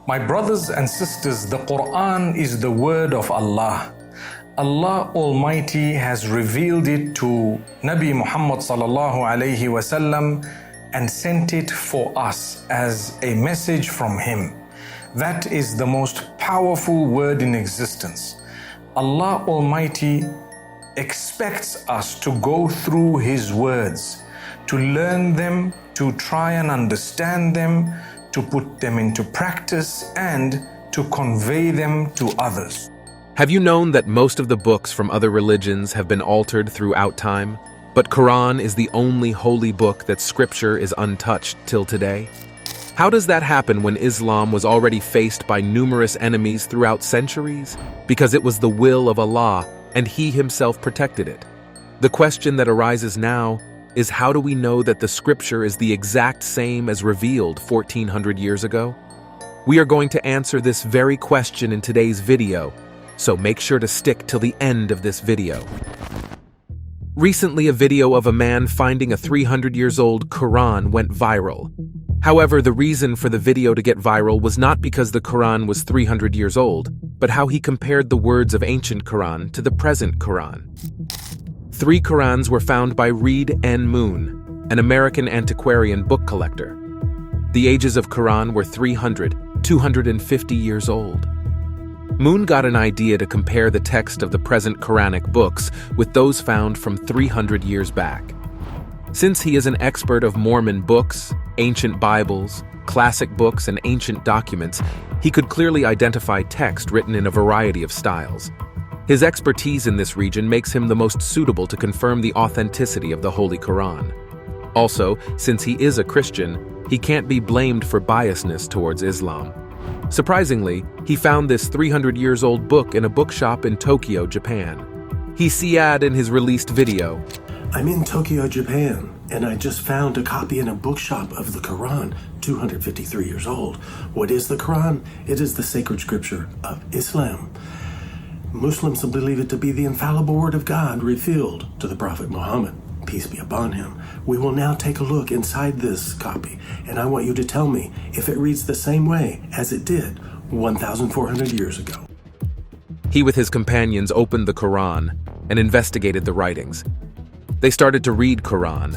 My brothers and sisters, the Quran is the word of Allah. Allah Almighty has revealed it to Nabi Muhammad sallallahu alaihi wasallam and sent it for us as a message from Him. That is the most powerful word in existence. Allah Almighty expects us to go through His words, to learn them, to try and understand them, to put them into practice, and to convey them to others. Have you known that most of the books from other religions have been altered throughout time? But Quran is the only holy book that scripture is untouched till today? How does that happen when Islam was already faced by numerous enemies throughout centuries? Because it was the will of Allah, and He Himself protected it. The question that arises now is, how do we know that the scripture is the exact same as revealed 1400 years ago? We are going to answer this very question in today's video, so make sure to stick till the end of this video. Recently, a video of a man finding a 300-year-old Quran went viral. However, the reason for the video to get viral was not because the Quran was 300 years old, but how he compared the words of ancient Quran to the present Quran. 3 Qurans were found by Reed N. Moon, an American antiquarian book collector. The ages of Quran were 300, 250 years old. Moon got an idea to compare the text of the present Quranic books with those found from 300 years back. Since he is an expert of Mormon books, ancient Bibles, classic books, and ancient documents, he could clearly identify text written in a variety of styles. His expertise in this region makes him the most suitable to confirm the authenticity of the Holy Quran. Also, since he is a Christian, he can't be blamed for biasness towards Islam. Surprisingly, he found this 300-year-old book in a bookshop in Tokyo, Japan. He said in his released video, "I'm in Tokyo, Japan, and I just found a copy in a bookshop of the Quran, 253 years old. What is the Quran? It is the sacred scripture of Islam. Muslims believe it to be the infallible word of God revealed to the Prophet Muhammad, peace be upon him. We will now take a look inside this copy, and I want you to tell me if it reads the same way as it did 1,400 years ago." He with his companions opened the Quran and investigated the writings. They started to read Quran.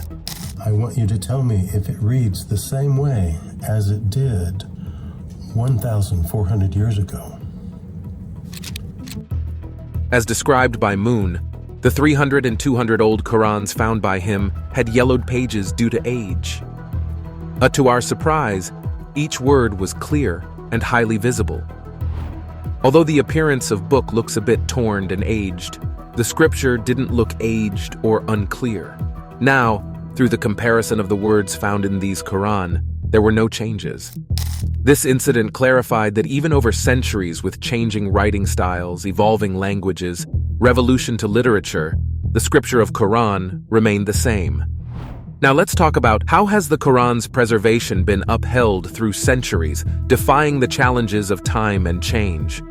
"I want you to tell me if it reads the same way as it did 1,400 years ago." As described by Moon, the 300 and 200-old Qurans found by him had yellowed pages due to age. To our surprise, each word was clear and highly visible. Although the appearance of book looks a bit torn and aged, the scripture didn't look aged or unclear. Now, through the comparison of the words found in these Quran, there were no changes. This incident clarified that even over centuries with changing writing styles, evolving languages, revolution to literature, the scripture of Quran remained the same. Now let's talk about how has the Quran's preservation been upheld through centuries, defying the challenges of time and change.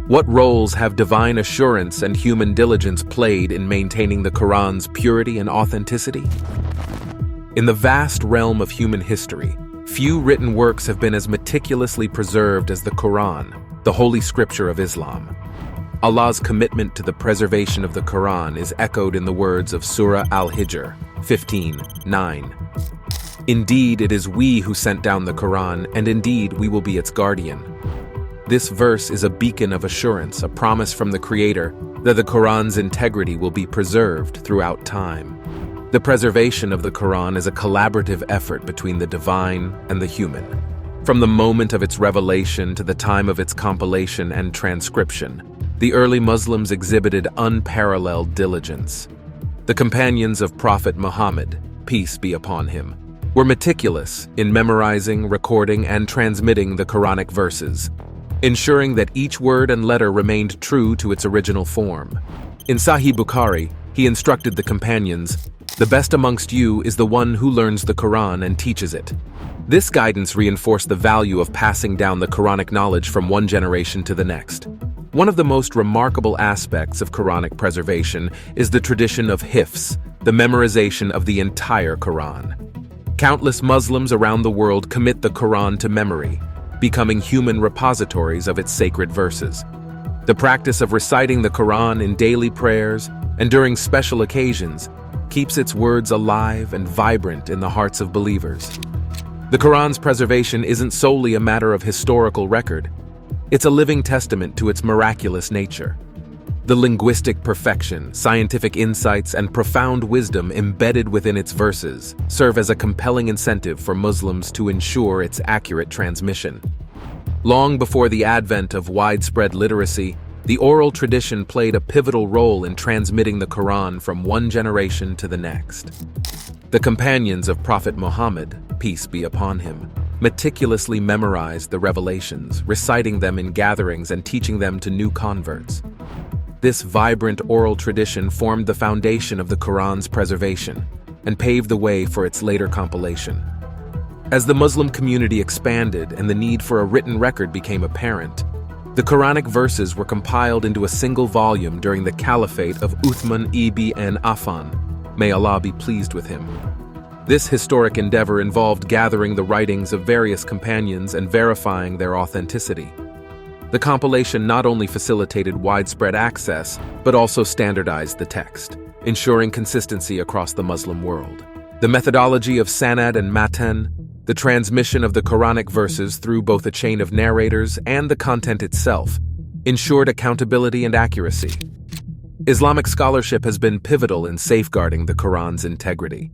What roles have divine assurance and human diligence played in maintaining the Quran's purity and authenticity? In the vast realm of human history, few written works have been as meticulously preserved as the Quran, the holy scripture of Islam. Allah's commitment to the preservation of the Quran is echoed in the words of Surah Al-Hijr 15:9. "Indeed, it is we who sent down the Quran, and indeed we will be its guardian." This verse is a beacon of assurance, a promise from the Creator that the Quran's integrity will be preserved throughout time. The preservation of the Quran is a collaborative effort between the divine and the human. From the moment of its revelation to the time of its compilation and transcription, the early Muslims exhibited unparalleled diligence. The companions of Prophet Muhammad, peace be upon him, were meticulous in memorizing, recording, and transmitting the Quranic verses, ensuring that each word and letter remained true to its original form. In Sahih Bukhari, he instructed the companions, "The best amongst you is the one who learns the Quran and teaches it." This guidance reinforced the value of passing down the Quranic knowledge from one generation to the next. One of the most remarkable aspects of Quranic preservation is the tradition of hifz, the memorization of the entire Quran. Countless Muslims around the world commit the Quran to memory, becoming human repositories of its sacred verses. The practice of reciting the Quran in daily prayers and during special occasions keeps its words alive and vibrant in the hearts of believers. The Quran's preservation isn't solely a matter of historical record. It's a living testament to its miraculous nature. The linguistic perfection, scientific insights, and profound wisdom embedded within its verses serve as a compelling incentive for Muslims to ensure its accurate transmission. Long before the advent of widespread literacy, the oral tradition played a pivotal role in transmitting the Quran from one generation to the next. The companions of Prophet Muhammad, peace be upon him, meticulously memorized the revelations, reciting them in gatherings and teaching them to new converts. This vibrant oral tradition formed the foundation of the Quran's preservation and paved the way for its later compilation. As the Muslim community expanded and the need for a written record became apparent, the Quranic verses were compiled into a single volume during the caliphate of Uthman ibn Affan. May Allah be pleased with him. This historic endeavor involved gathering the writings of various companions and verifying their authenticity. The compilation not only facilitated widespread access, but also standardized the text, ensuring consistency across the Muslim world. The methodology of sanad and matan, the transmission of the Quranic verses through both a chain of narrators and the content itself, ensured accountability and accuracy. Islamic scholarship has been pivotal in safeguarding the Quran's integrity.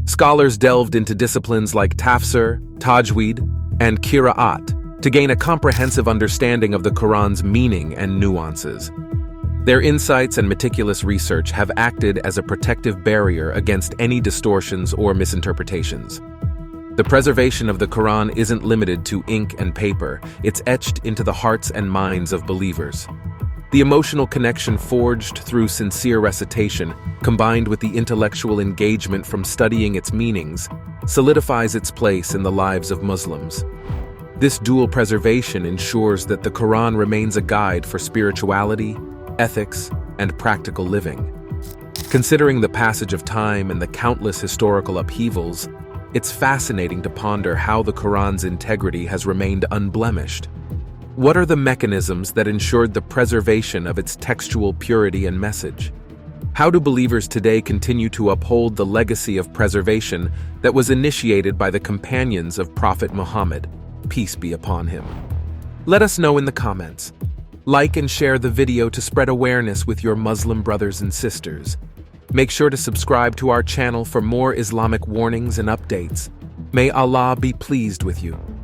Scholars delved into disciplines like tafsir, tajweed, and qira'at to gain a comprehensive understanding of the Quran's meaning and nuances. Their insights and meticulous research have acted as a protective barrier against any distortions or misinterpretations. The preservation of the Quran isn't limited to ink and paper, it's etched into the hearts and minds of believers. The emotional connection forged through sincere recitation, combined with the intellectual engagement from studying its meanings, solidifies its place in the lives of Muslims. This dual preservation ensures that the Quran remains a guide for spirituality, ethics, and practical living. Considering the passage of time and the countless historical upheavals, it's fascinating to ponder how the Quran's integrity has remained unblemished. What are the mechanisms that ensured the preservation of its textual purity and message? How do believers today continue to uphold the legacy of preservation that was initiated by the companions of Prophet Muhammad, peace be upon him? Let us know in the comments. Like and share the video to spread awareness with your Muslim brothers and sisters. Make sure to subscribe to our channel for more Islamic warnings and updates. May Allah be pleased with you.